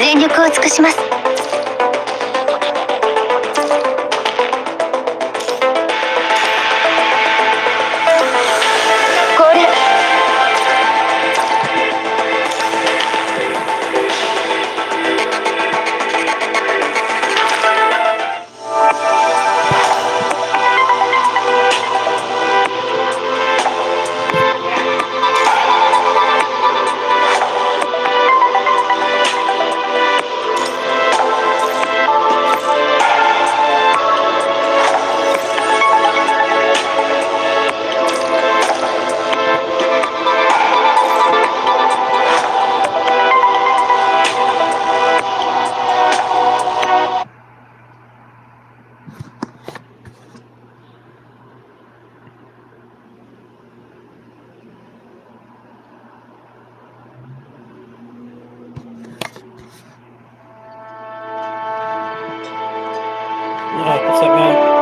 全力を尽くします。これ。What's up, man?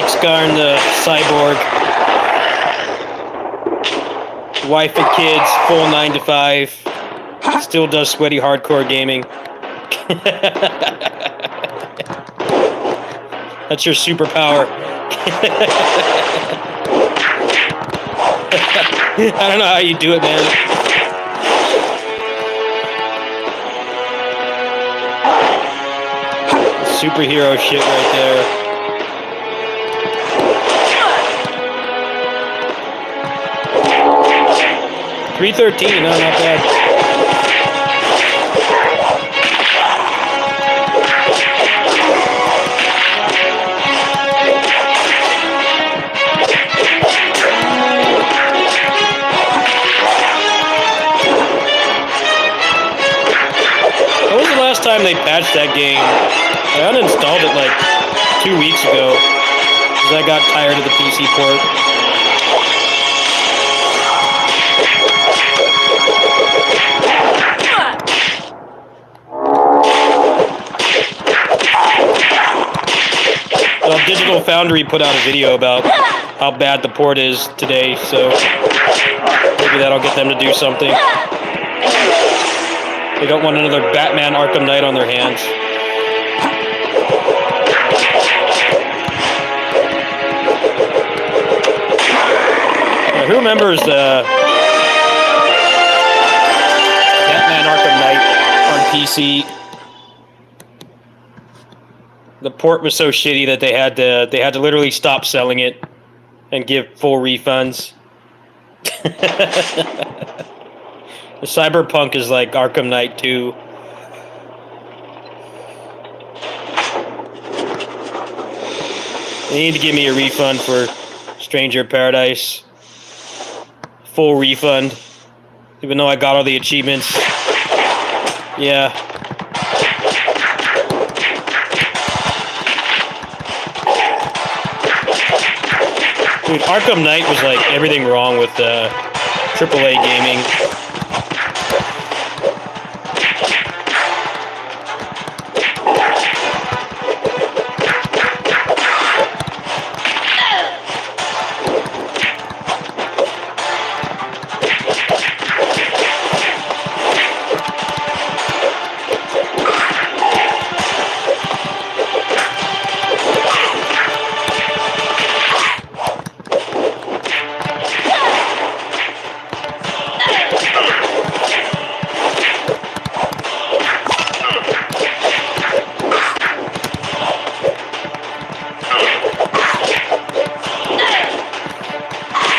Scarn the cyborg, wife and kids, full 9 to 5, still does sweaty hardcore gaming. That's your superpower. I don't know how you do it, man. Superhero shit right there. 313, no, not bad. When was the last time they patched that game? I uninstalled it like 2 weeks ago because I got tired of the PC port. Well, Digital Foundry put out a video about how bad the port is today, so maybe that'll get them to do something. They don't want another Batman Arkham Knight on their hands. Who remembers Batman Arkham Knight on PC? The port was so shitty that they had to literally stop selling it and give full refunds. The Cyberpunk is like Arkham Knight 2. They need to give me a refund for Stranger in Paradise. Full refund. Even though I got all the achievements. Yeah. Dude, Arkham Knight was like everything wrong with AAA gaming.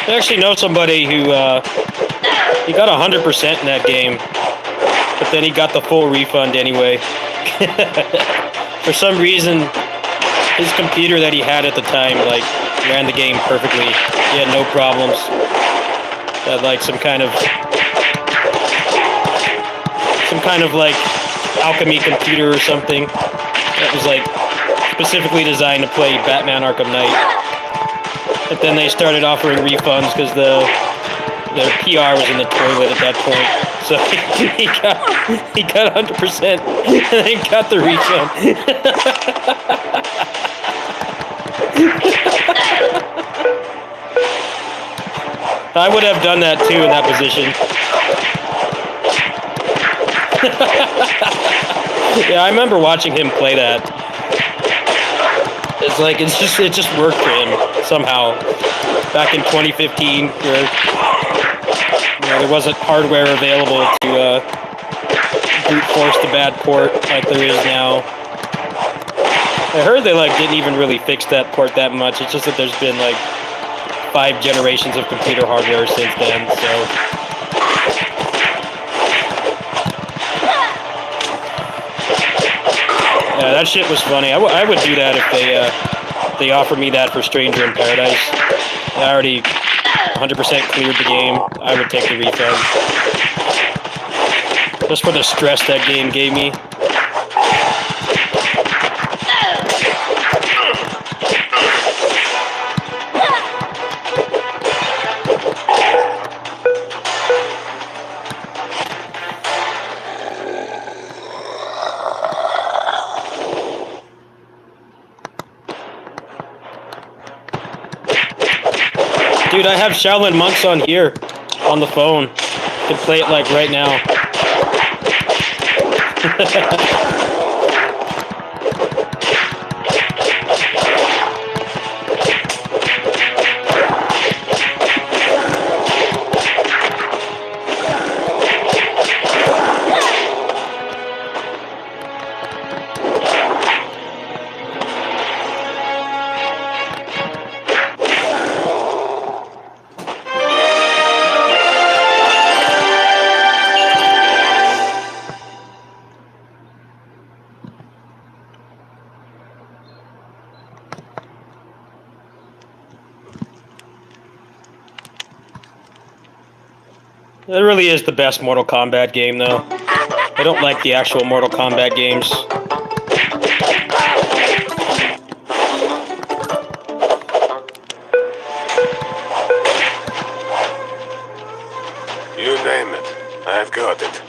I actually know somebody who he got 100% in that game, but then he got the full refund anyway. For some reason, his computer that he had at the time like ran the game perfectly. He had no problems. Had like some kind of like alchemy computer or something that was like specifically designed to play Batman Arkham Knight. But then they started offering refunds because their PR was in the toilet at that point. So he got 100% and then got the refund. I would have done that too in that position. Yeah, I remember watching him play that. It's like it just worked for him somehow. Back in 2015, where there wasn't hardware available to brute force the bad port like there is now. I heard they like didn't even really fix that port that much. It's just that there's been like 5 generations of computer hardware since then. So. Yeah, that shit was funny. I would do that if they offered me that for Stranger in Paradise. I already 100% cleared the game. I would take the refund. Just for the stress that game gave me. Dude, I have Shaolin Monks on here, on the phone. I can play it like right now. That really is the best Mortal Kombat game, though. I don't like the actual Mortal Kombat games. You name it, I've got it.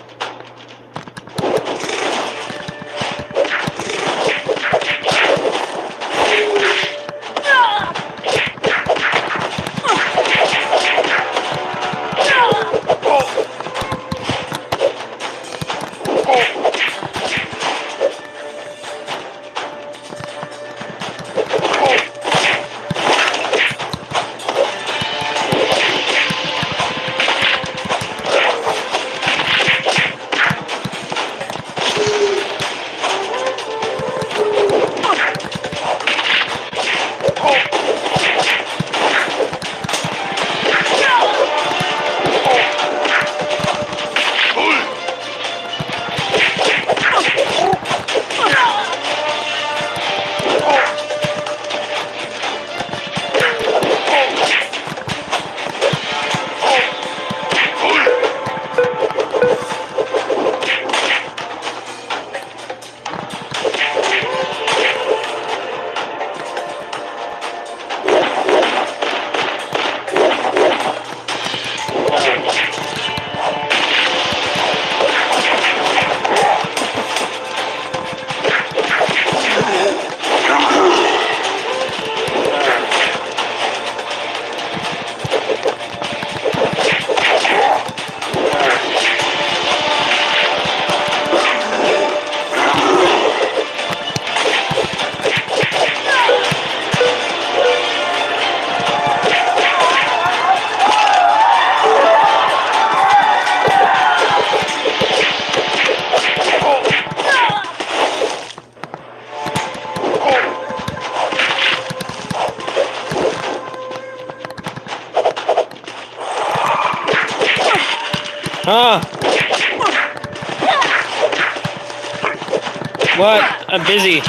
Huh? What? I'm busy.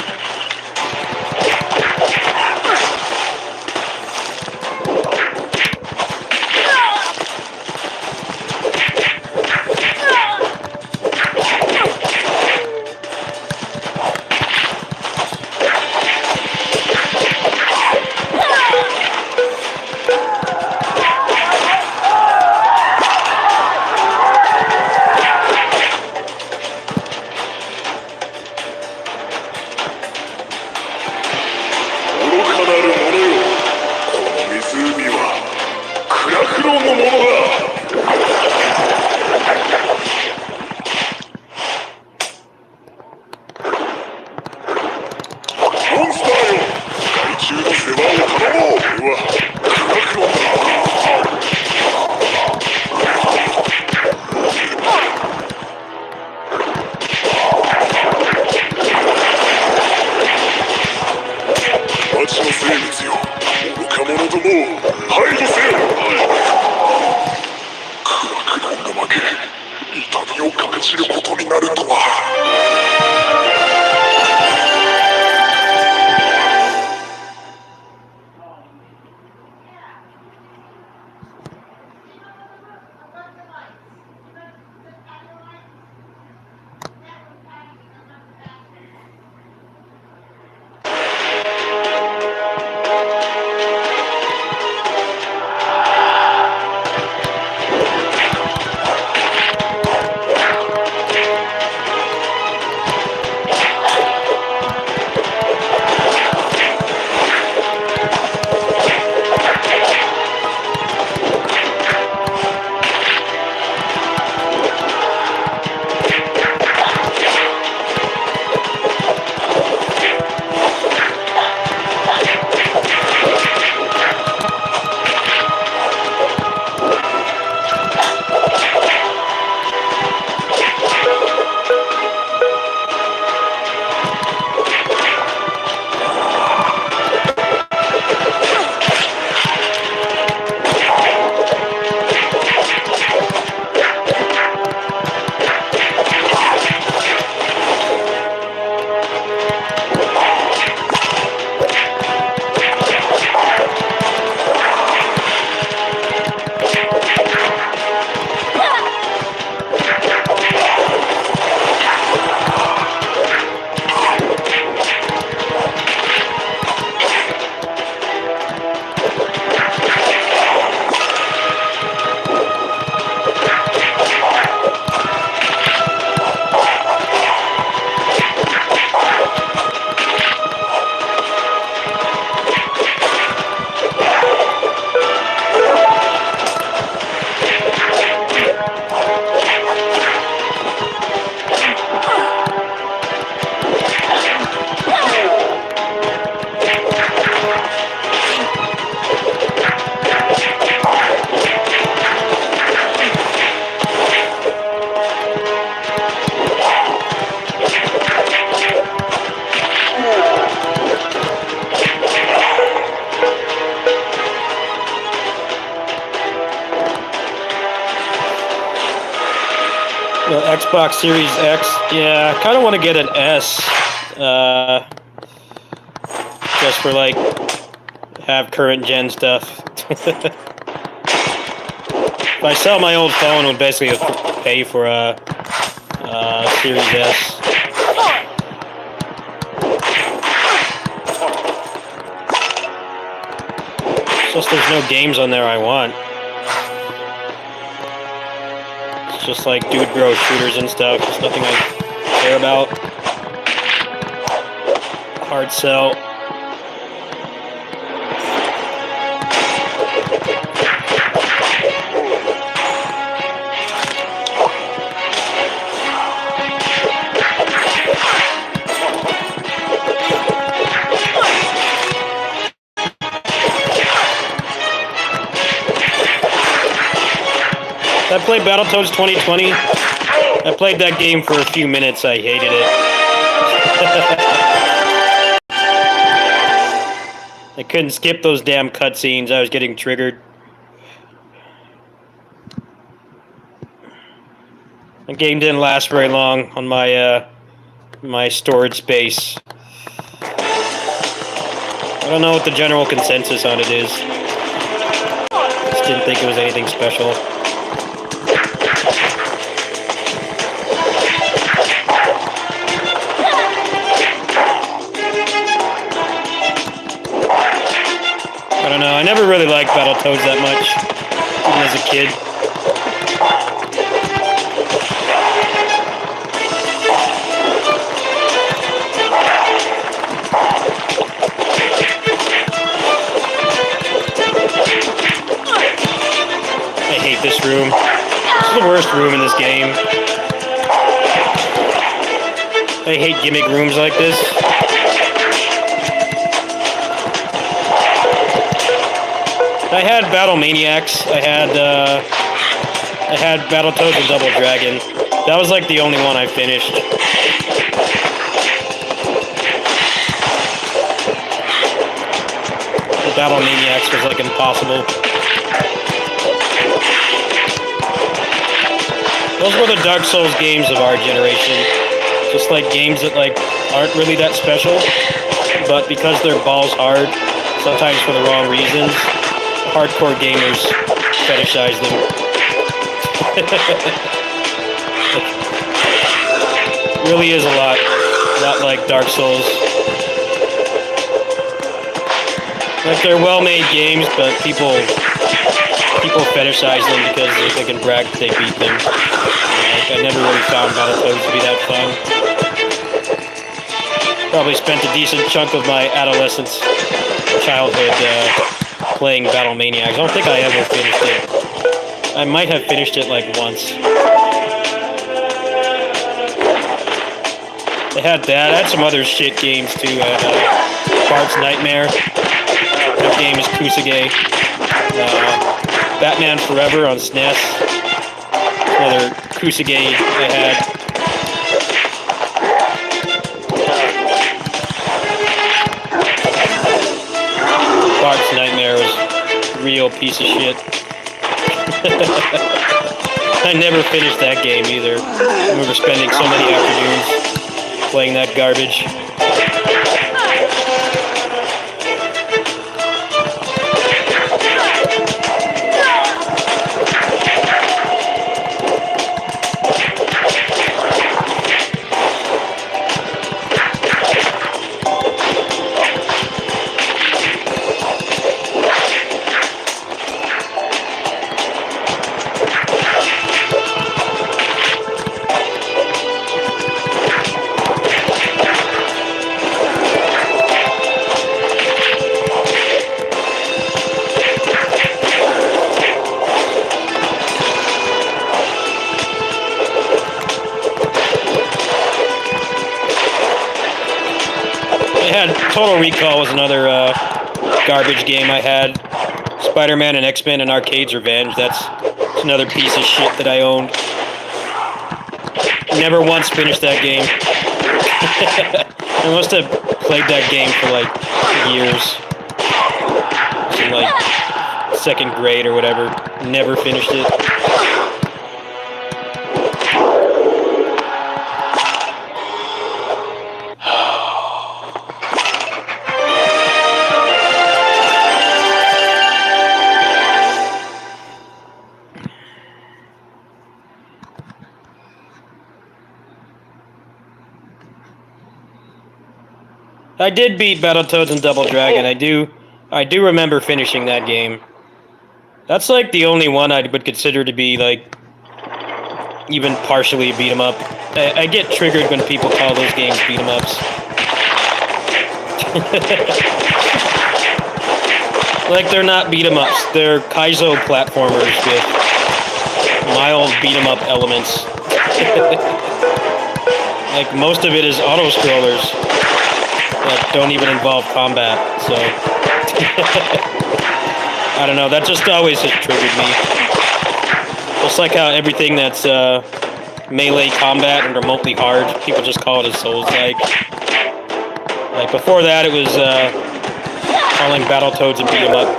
The Xbox Series X. Yeah, I kind of want to get an S. Just for like, have current gen stuff. If I sell my old phone, it would basically pay for a Series S. It's just there's no games on there I want. It's just like dude bro shooters and stuff. Just nothing I care about. Hard sell. I played Battletoads 2020. I played that game for a few minutes. I hated it. I couldn't skip those damn cutscenes. I was getting triggered. The game didn't last very long on my my storage space. I don't know what the general consensus on it is. Just didn't think it was anything special. I don't know, I never really liked Battletoads that much, even as a kid. I hate this room. This is the worst room in this game. I hate gimmick rooms like this. I had Battle Maniacs. I had Battletoads and Double Dragon. That was like the only one I finished. The Battle Maniacs was like impossible. Those were the Dark Souls games of our generation. Just like games that like aren't really that special, but because they're balls hard, sometimes for the wrong reasons, hardcore gamers fetishize them. It really is a lot like Dark Souls. Like they're well-made games, but people fetishize them because they can brag that they beat them. Like, I never really found Battletoads to be that fun. Probably spent a decent chunk of my adolescence, childhood, playing Battle Maniacs. I don't think I ever finished it. I might have finished it like once. They had that. I had some other shit games too. I had Bart's Nightmare. That game is Kusage. Batman Forever on SNES. Another Kusage I had. Bart's Nightmare was a real piece of shit. I never finished that game either. I remember spending so many afternoons playing that garbage. Total Recall was another garbage game I had. Spider-Man and X-Men and Arcade's Revenge. That's another piece of shit that I owned. Never once finished that game. I must have played that game for like years. In like 2nd grade or whatever. Never finished it. I did beat Battletoads and Double Dragon. I do remember finishing that game. That's like the only one I would consider to be like even partially beat 'em up. I get triggered when people call those games beat 'em ups. Like they're not beat 'em ups. They're Kaizo platformers with mild beat 'em up elements. Like most of it is auto scrollers that don't even involve combat, so I don't know, that just always has triggered me. Just like how everything that's melee combat and remotely hard, people just call it a Souls-like. Like before that it was calling Battletoads and beat 'em up.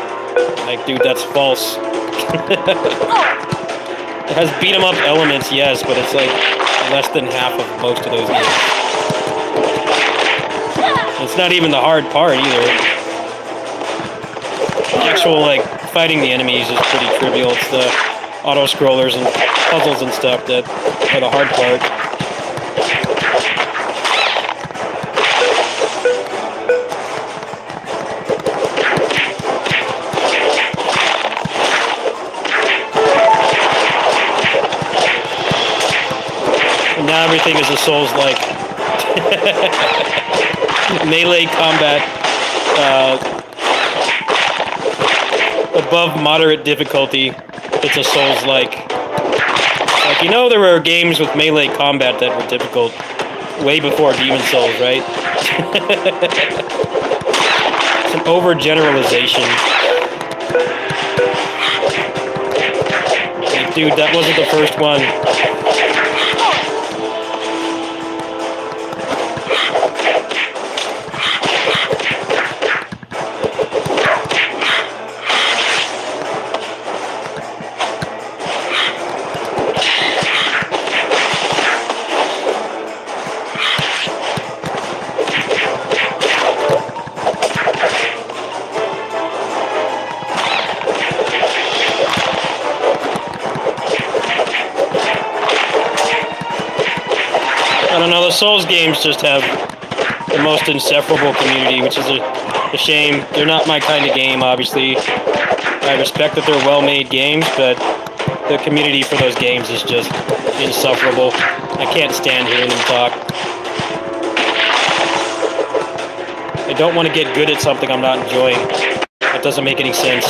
Like dude, that's false. It has beat 'em up elements, yes, but it's like less than half of most of those games. It's not even the hard part either. The actual like fighting the enemies is pretty trivial. It's the auto scrollers and puzzles and stuff that are the hard part. And now everything is a Souls-like. Melee combat, above moderate difficulty, it's a Souls-like. Like, you know, there were games with melee combat that were difficult way before Demon Souls, right? It's an overgeneralization. Like, dude, that wasn't the first one. I don't know, the Souls games just have the most insufferable community, which is a shame. They're not my kind of game, obviously. I respect that they're well-made games, but the community for those games is just insufferable. I can't stand hearing them talk. I don't want to get good at something I'm not enjoying. That doesn't make any sense.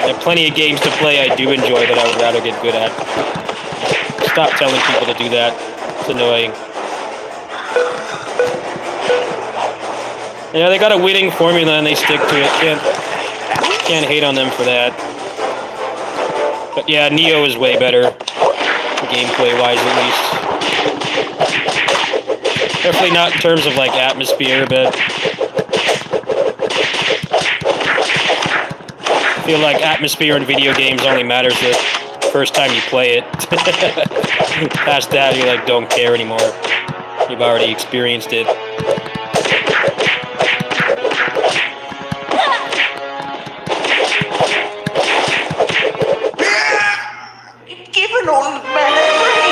There are plenty of games to play I do enjoy that I would rather get good at. Stop telling people to do that. It's annoying. You know, they got a winning formula and they stick to it. Can't hate on them for that. But yeah, Neo is way better, gameplay-wise at least. Definitely not in terms of like atmosphere, but I feel like atmosphere in video games only matters the first time you play it. Past that, you like don't care anymore. You've already experienced it. Give an old man a break.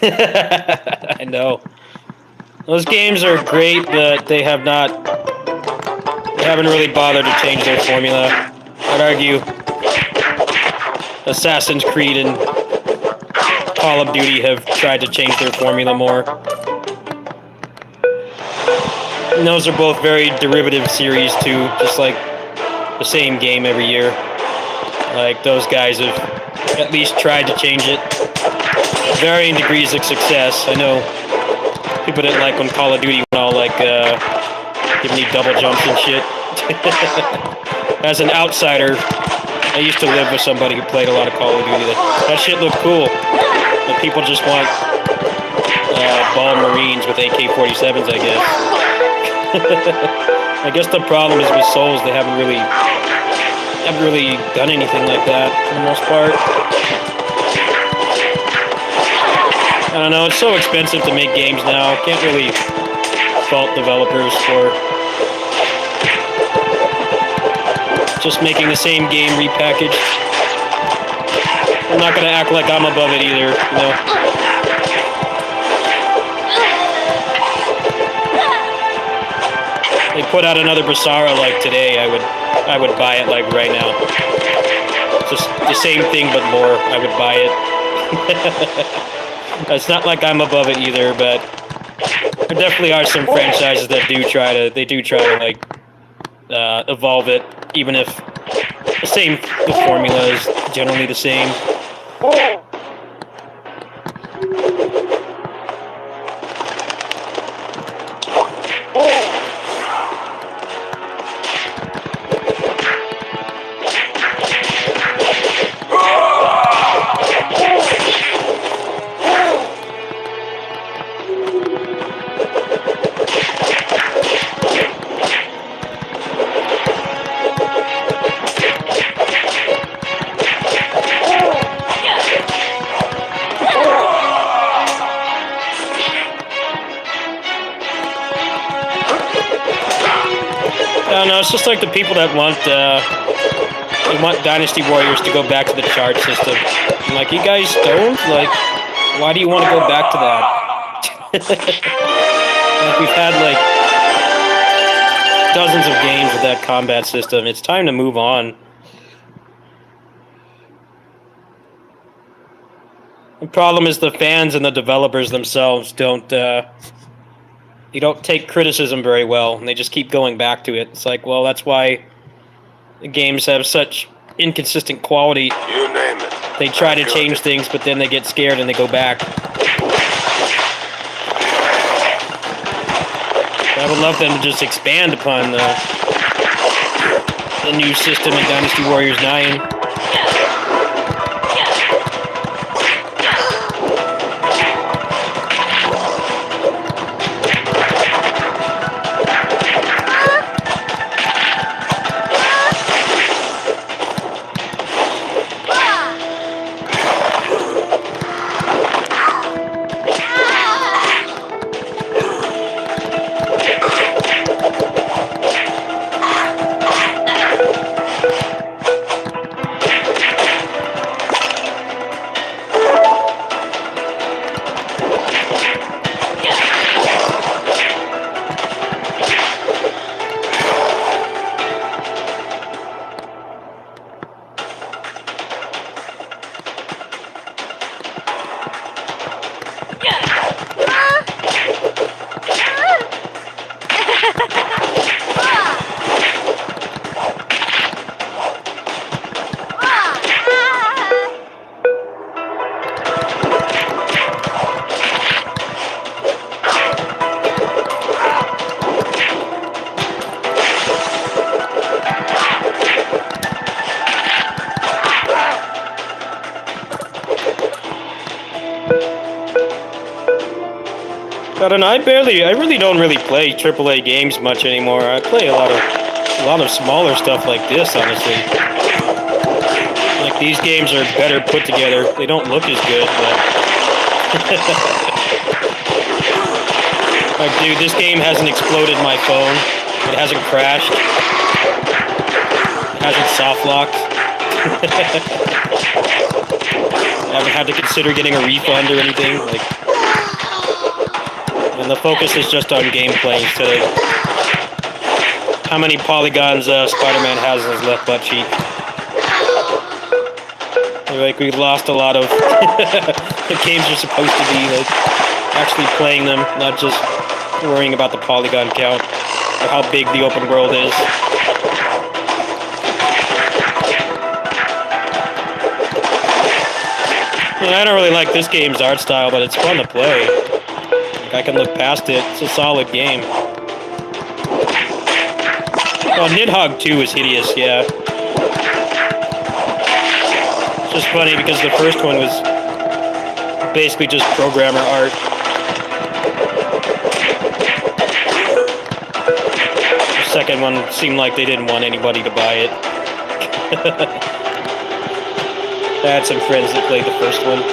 I know. Those games are great, but they haven't really bothered to change their formula. I'd argue Assassin's Creed and Call of Duty have tried to change their formula more. And those are both very derivative series too, just like the same game every year. Like, those guys have at least tried to change it. Varying degrees of success. I know people didn't like when Call of Duty went all like, giving me double jumps and shit. As an outsider, I used to live with somebody who played a lot of Call of Duty. That shit looked cool. But people just want ball Marines with AK-47s, I guess. I guess the problem is with Souls, they haven't really done anything like that for the most part. I don't know, it's so expensive to make games now. Can't really fault developers for just making the same game repackaged. I'm not gonna act like I'm above it either, you know. They put out another Basara like today, I would buy it like right now. Just the same thing but more, I would buy it. It's not like I'm above it either, but there definitely are some franchises that do try to like evolve it, even if the formula is generally the same. it's just like the people that want they want Dynasty Warriors to go back to the chart system. I'm like, you guys don't? Like, why do you want to go back to that? Like, we've had like dozens of games with that combat system. It's time to move on. The problem is the fans and the developers themselves don't you don't take criticism very well, and they just keep going back to it. It's like, well, that's why the games have such inconsistent quality. You name it. They try to change things, but then they get scared and they go back. I would love them to just expand upon the new system in Dynasty Warriors 9. I don't know. I really don't play AAA games much anymore. I play a lot of smaller stuff like this, honestly. Like, these games are better put together. They don't look as good, but like, dude, this game hasn't exploded my phone. It hasn't crashed. It hasn't soft locked. I haven't had to consider getting a refund or anything. Like. And the focus is just on gameplay instead of how many polygons Spider-Man has in his left butt cheek. Like, we lost a lot of the games are supposed to be like actually playing them, not just worrying about the polygon count or how big the open world is. And I don't really like this game's art style, but it's fun to play. I can look past it. It's a solid game. Well, Nidhogg 2 is hideous, yeah. It's just funny because the first one was basically just programmer art. The second one seemed like they didn't want anybody to buy it. I had some friends that played the first one.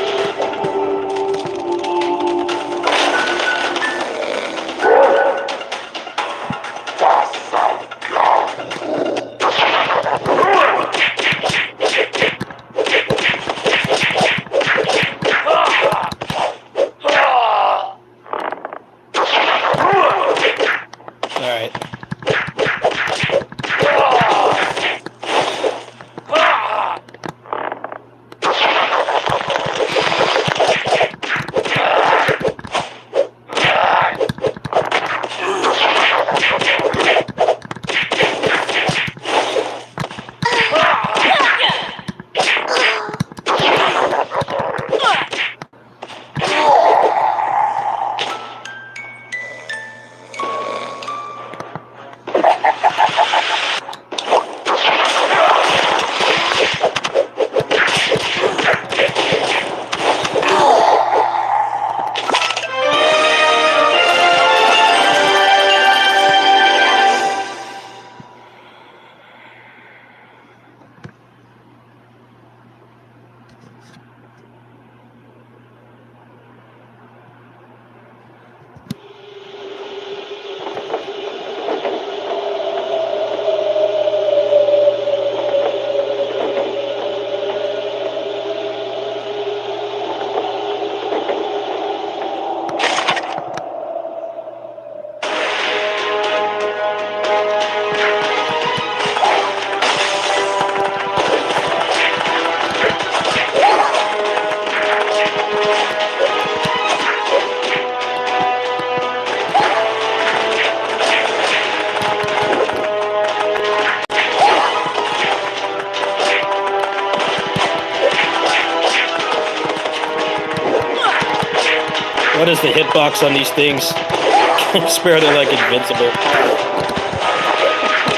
What is the hitbox on these things? I swear they're like invincible.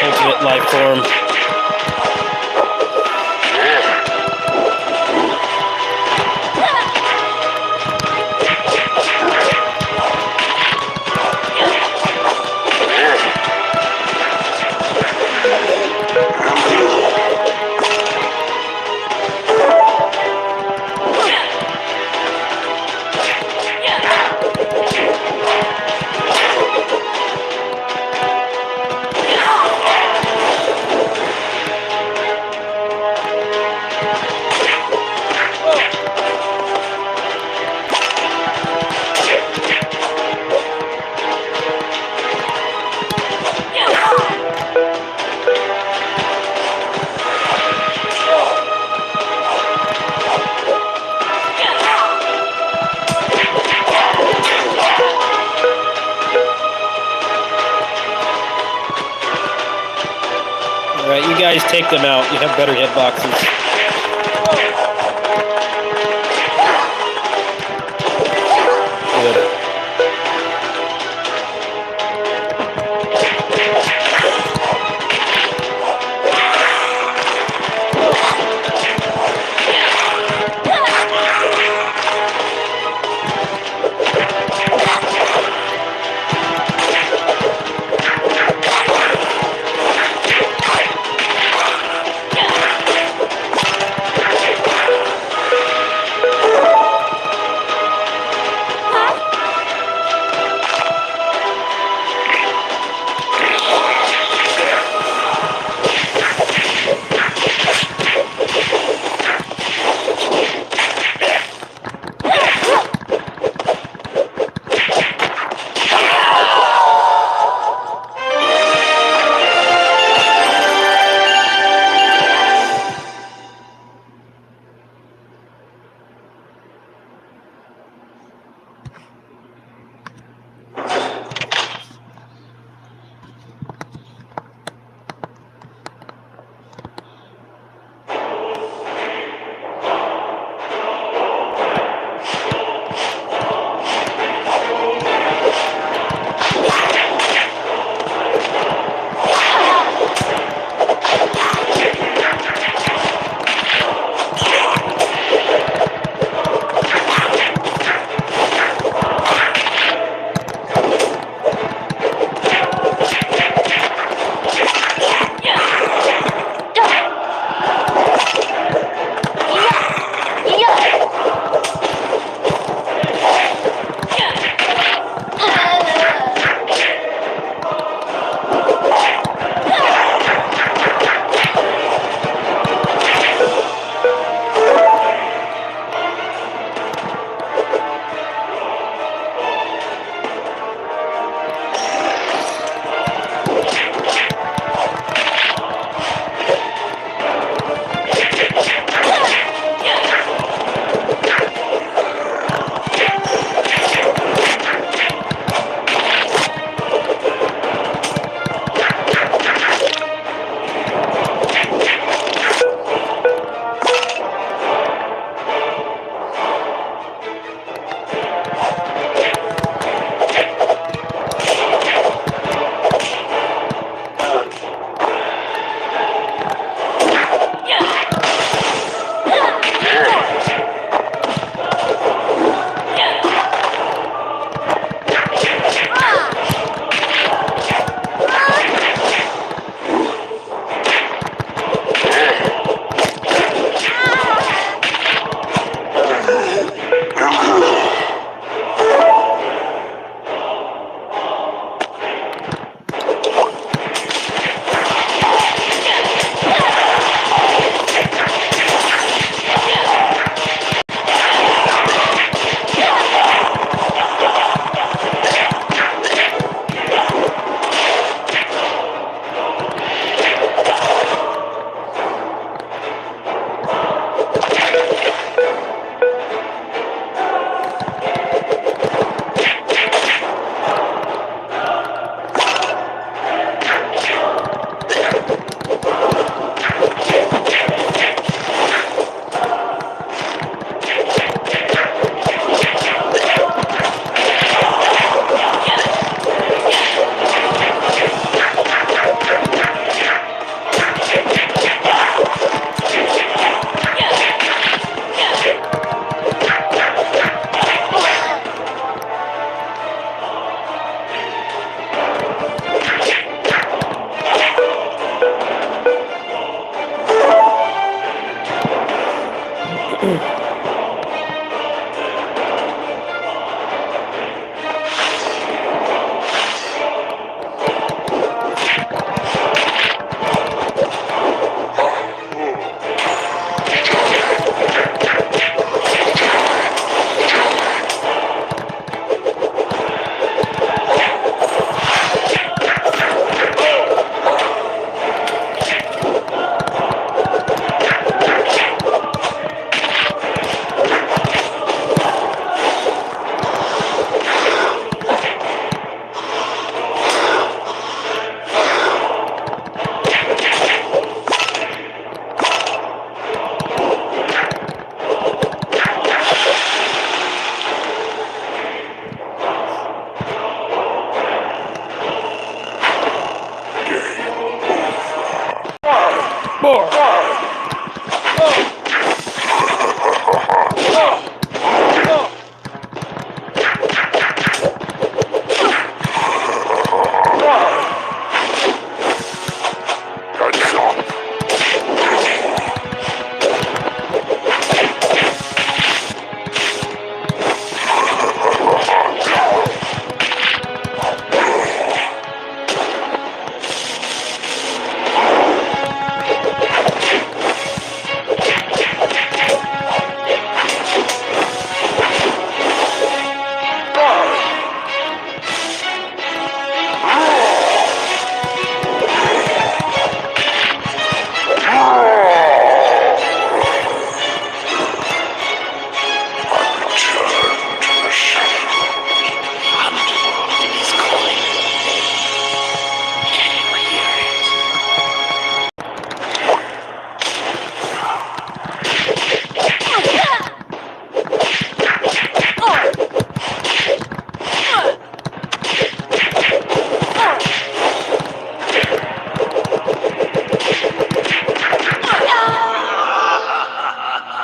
Ultimate life form. Alright, you guys take them out. You have better hitboxes. Good.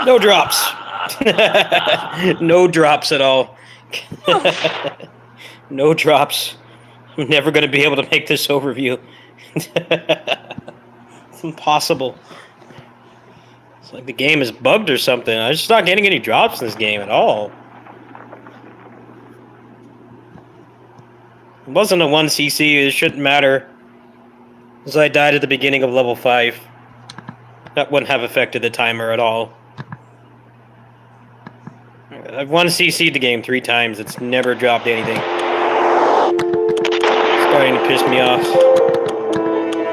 No drops. No drops at all. No drops. I'm never going to be able to make this overview. It's impossible. It's like the game is bugged or something. I'm just not getting any drops in this game at all. It wasn't a 1cc. It shouldn't matter. Because I died at the beginning of level 5. That wouldn't have affected the timer at all. I've 1cc'd the game 3 times. It's never dropped anything. It's starting to piss me off.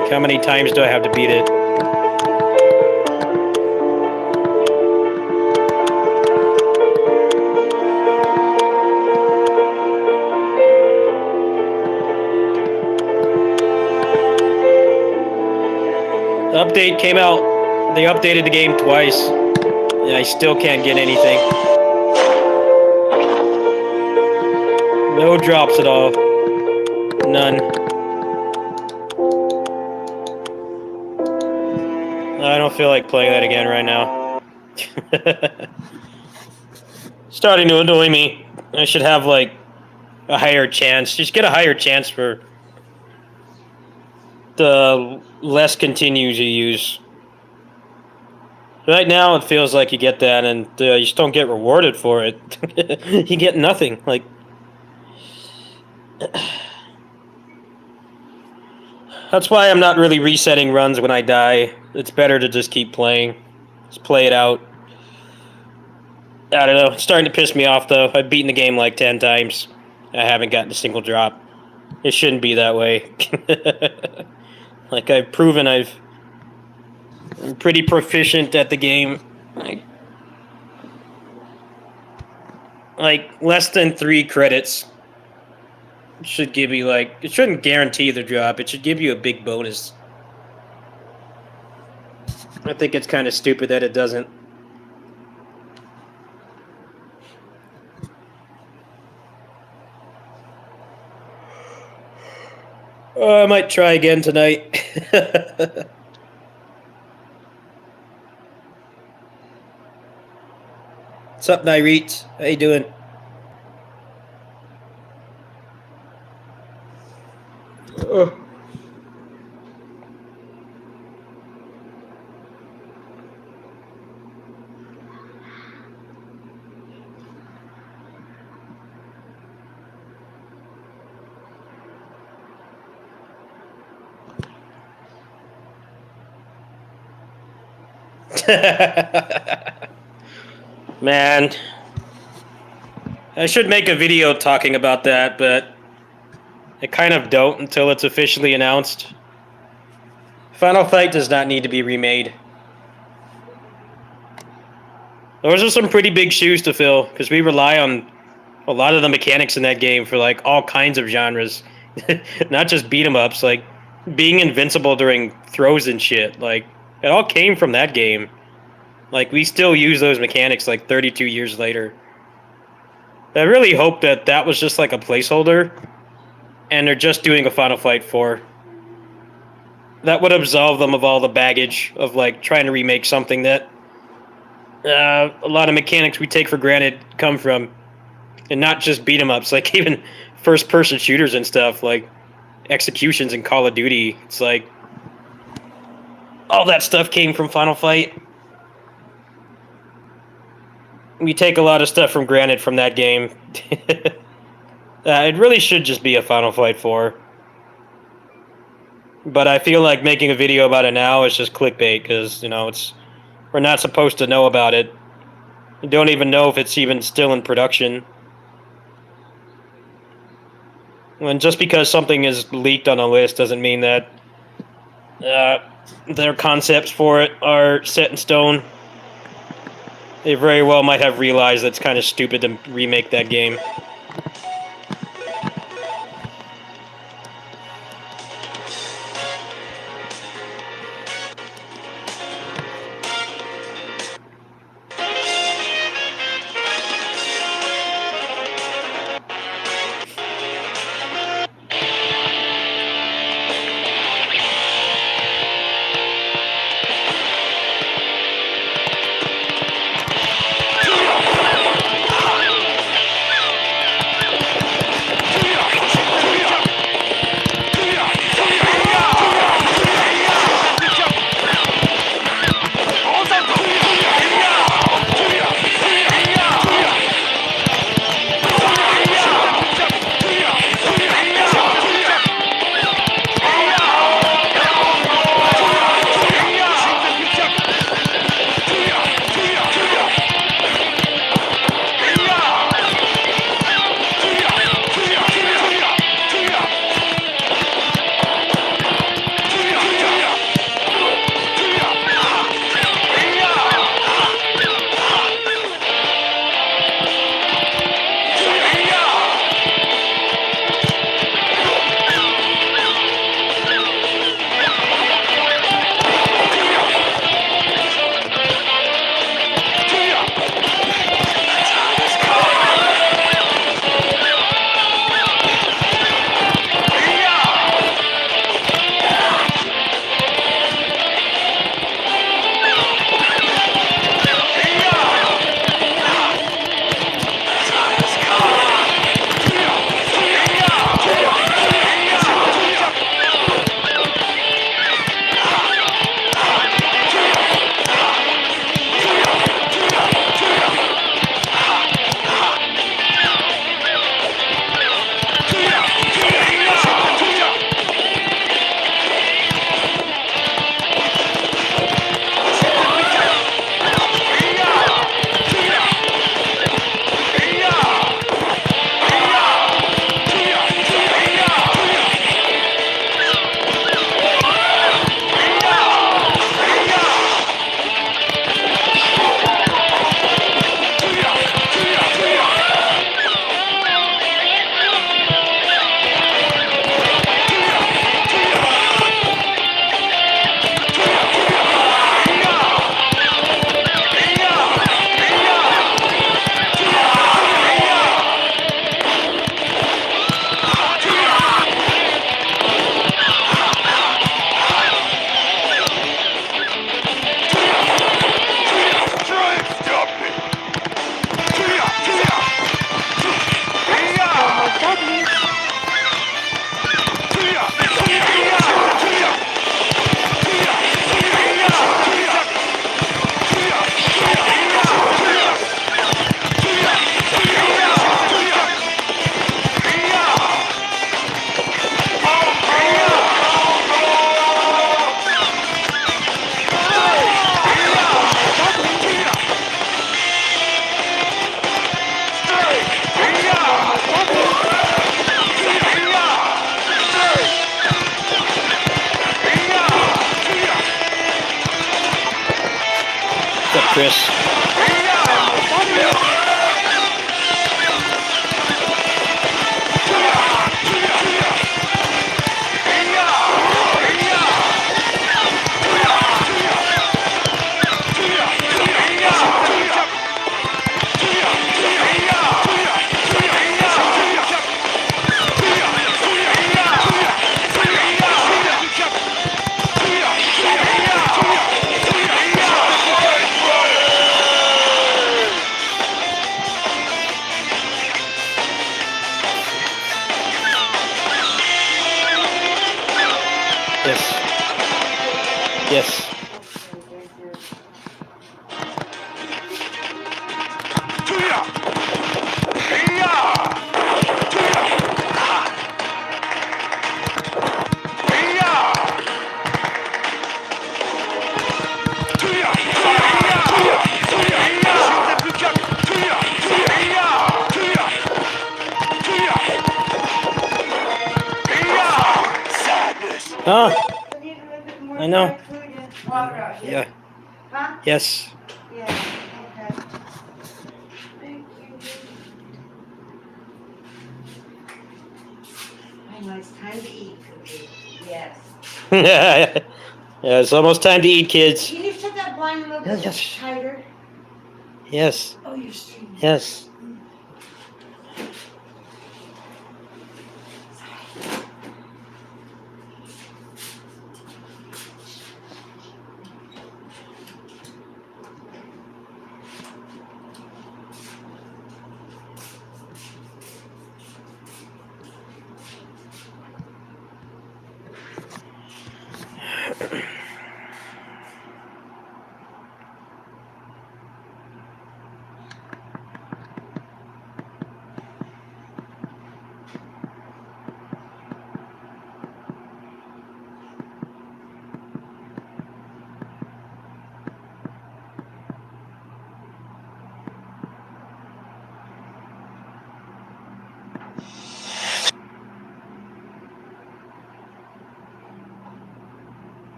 Like, how many times do I have to beat it? The update came out. They updated the game twice. And I still can't get anything. No drops at all. None. I don't feel like playing that again right now. Starting to annoy me. I should have like a higher chance. Just get a higher chance for the less continues you use. Right now it feels like you get that and you just don't get rewarded for it. You get nothing. Like, that's why I'm not really resetting runs when I die. It's better to just keep playing. Just play it out. I don't know. It's starting to piss me off, though. I've beaten the game like 10 times. I haven't gotten a single drop. It shouldn't be that way. Like, I've proven I'm pretty proficient at the game. Like less than 3 credits should give you like, it shouldn't guarantee the drop. It should give you a big bonus. I think it's kind of stupid that it doesn't. Oh, I might try again tonight. What's up, Nyrete? How you doing? Oh. Man, I should make a video talking about that, but I kind of don't until it's officially announced. Final Fight does not need to be remade. Those are some pretty big shoes to fill, because we rely on a lot of the mechanics in that game for like all kinds of genres. Not just beat 'em ups, like being invincible during throws and shit. Like, it all came from that game. Like, we still use those mechanics like 32 years later. I really hope that that was just like a placeholder, and they're just doing a Final Fight 4. That would absolve them of all the baggage of like trying to remake something that a lot of mechanics we take for granted come from, and not just beat 'em ups, like even first-person shooters and stuff, like executions in Call of Duty. It's like all that stuff came from Final Fight. We take a lot of stuff from granted from that game. It really should just be a Final Fight 4. But I feel like making a video about it now is just clickbait, because, you know, we're not supposed to know about it. We don't even know if it's even still in production. And just because something is leaked on a list doesn't mean that their concepts for it are set in stone. They very well might have realized that it's kind of stupid to remake that game. Chris. Yes. Yes. Huh? I know. Yeah. Huh? Yes. Yeah, okay. Thank you. I know it's time to eat, Cookie. Yes. Yeah, it's almost time to eat, kids. Can you set that blind a little bit Yes. tighter? Yes. Oh, you're streaming. Yes.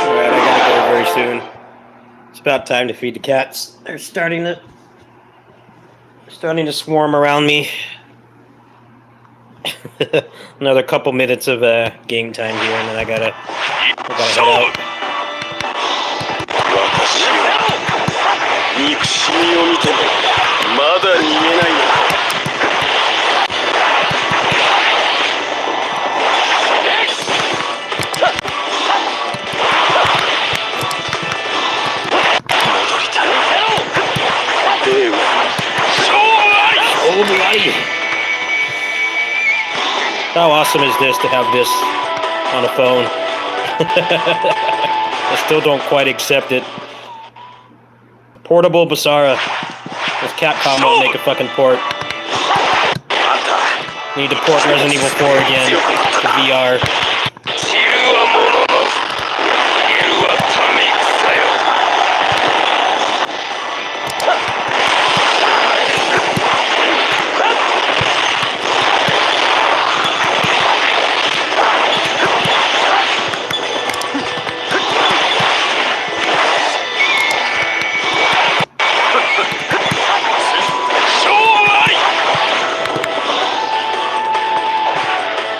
Alright, I gotta go very soon. It's about time to feed the cats. They're starting to swarm around me. Another couple minutes of game time here, and then I gotta head out. 私よ憎しみを見てもまだ逃げないのか。戻りたい。では勝負あり。 How awesome is this to have this on a phone? I still don't quite accept it. Portable Basara. This Capcom won't make a fucking port. Need to port Resident Evil 4 again to VR.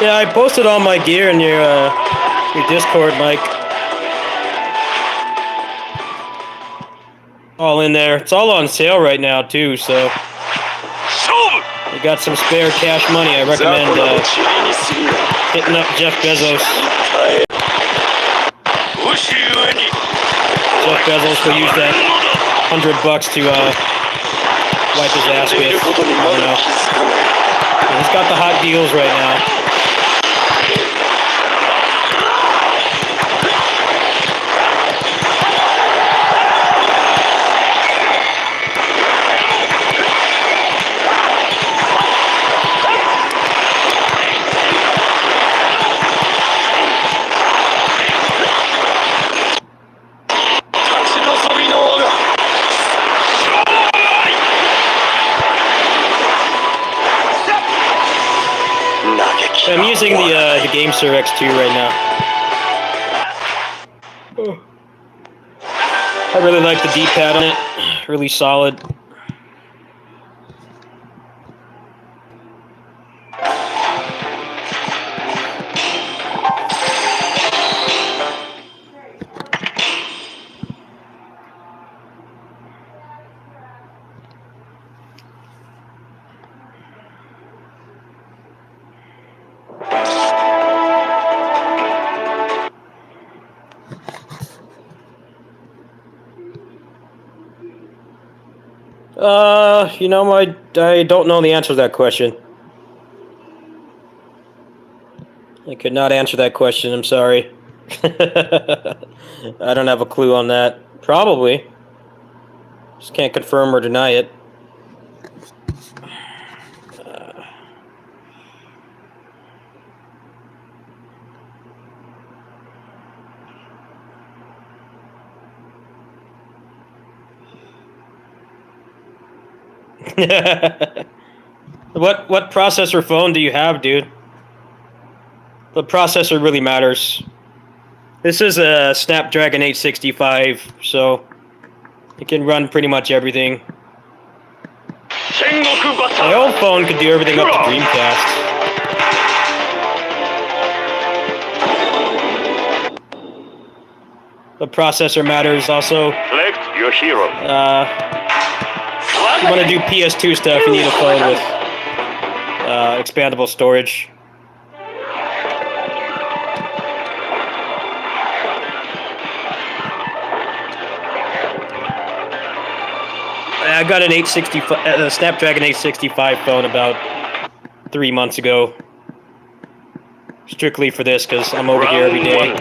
Yeah, I posted all my gear in your Discord, Mike. All in there. It's all on sale right now too, so you got some spare cash money. I recommend hitting up Jeff Bezos. Jeff Bezos will use that $100 to wipe his ass してい with. ることに I な don't る know. He's got the hot deals right now. I'm using the GameSir X2 right now. I really like the D-pad on it. Really solid. You know, I don't know the answer to that question. I could not answer that question, I'm sorry. I don't have a clue on that. Probably. Just can't confirm or deny it. What processor phone do you have, dude? The processor really matters. This is a Snapdragon 865, so it can run pretty much everything. My old phone could do everything up to Dreamcast. The processor matters also. Select your hero. If you want to do PS2 stuff, you need a phone with expandable storage. I got an 865, a Snapdragon 865 phone about 3 months ago. Strictly for this, because I'm over here every day.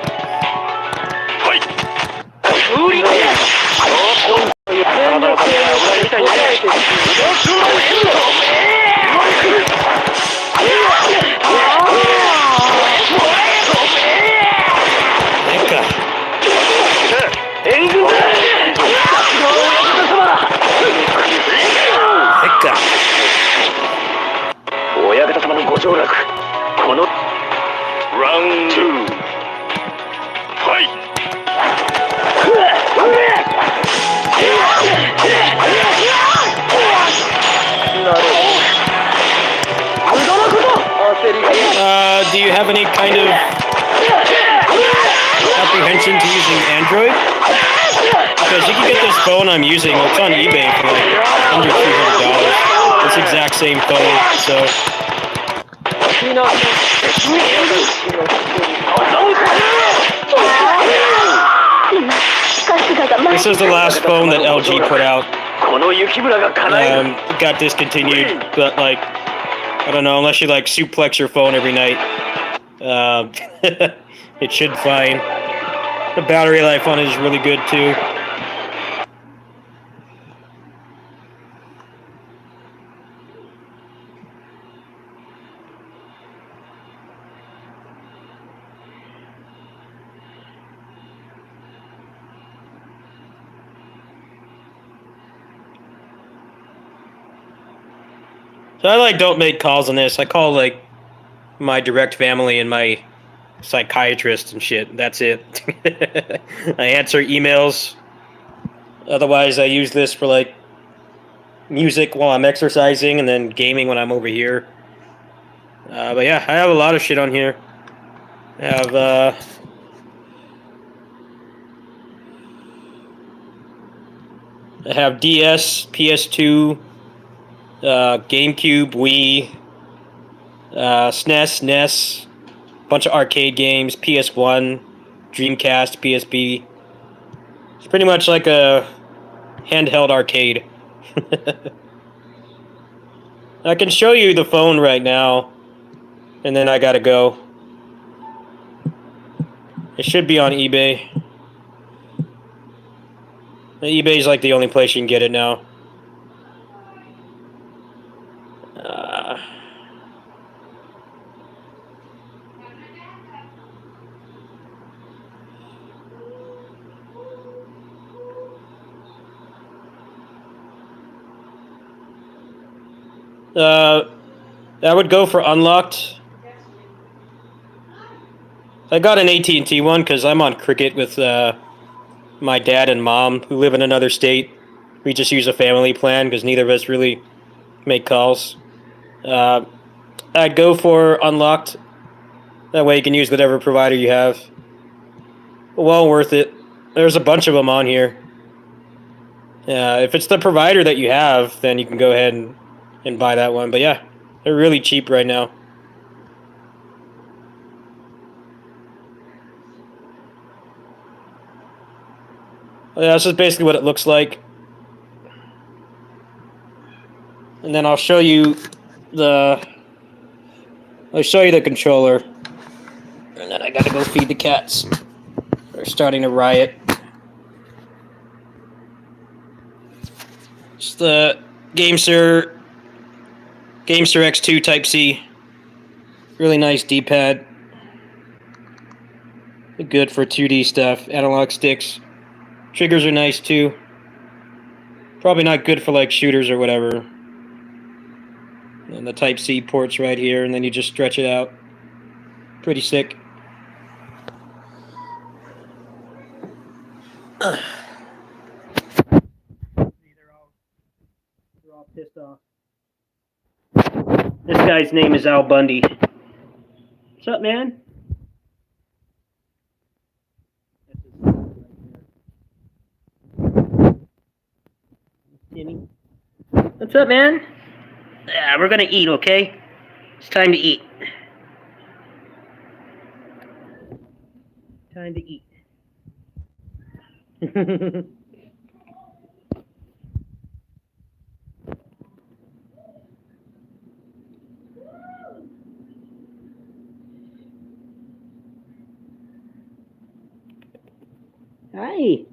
Round 2. Fight! Do you have any kind of apprehension to using Android? Because you can get this phone I'm using, it's on eBay for like under $300. It's the exact same phone, so... This is the last phone that LG put out. It got discontinued, but like, I don't know, unless you like suplex your phone every night, it should fine. The battery life on it is really good too. So I like don't make calls on this. I call like my direct family and my psychiatrist and shit. That's it. I answer emails. Otherwise, I use this for like music while I'm exercising and then gaming when I'm over here. But yeah, I have a lot of shit on here. I have DS, PS2, GameCube, Wii, SNES, NES, bunch of arcade games, PS1, Dreamcast, PSP. It's pretty much like a handheld arcade. I can show you the phone right now, and then I gotta go. It should be on eBay. eBay's like the only place you can get it now. That would go for unlocked. I got an AT&T one because I'm on Cricket with my dad and mom who live in another state. We just use a family plan because neither of us really make calls. I'd go for unlocked. That way you can use whatever provider you have. Well worth it. There's a bunch of them on here. If it's the provider that you have, then you can go ahead and buy that one. But yeah, they're really cheap right now. Yeah, this is basically what it looks like. And then I'll show you the controller. And then I gotta go feed the cats. They're starting to riot. It's the Gamester X2 Type-C. Really nice D-pad. Good for 2D stuff. Analog sticks. Triggers are nice too. Probably not good for like shooters or whatever. And the Type-C port's right here, and then you just stretch it out. Pretty sick. They're all pissed off. This guy's name is Al Bundy. What's up, man? Jimmy. What's up, man? Yeah, we're gonna eat, okay? It's time to eat. Time to eat. Hi.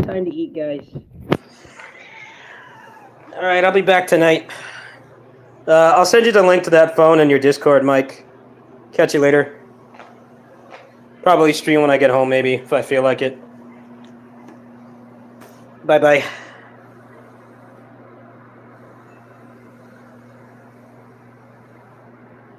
Time to eat, guys. All right, I'll be back tonight. I'll send you the link to that phone in your Discord, Mike. Catch you later. Probably stream when I get home, maybe, if I feel like it. Bye-bye.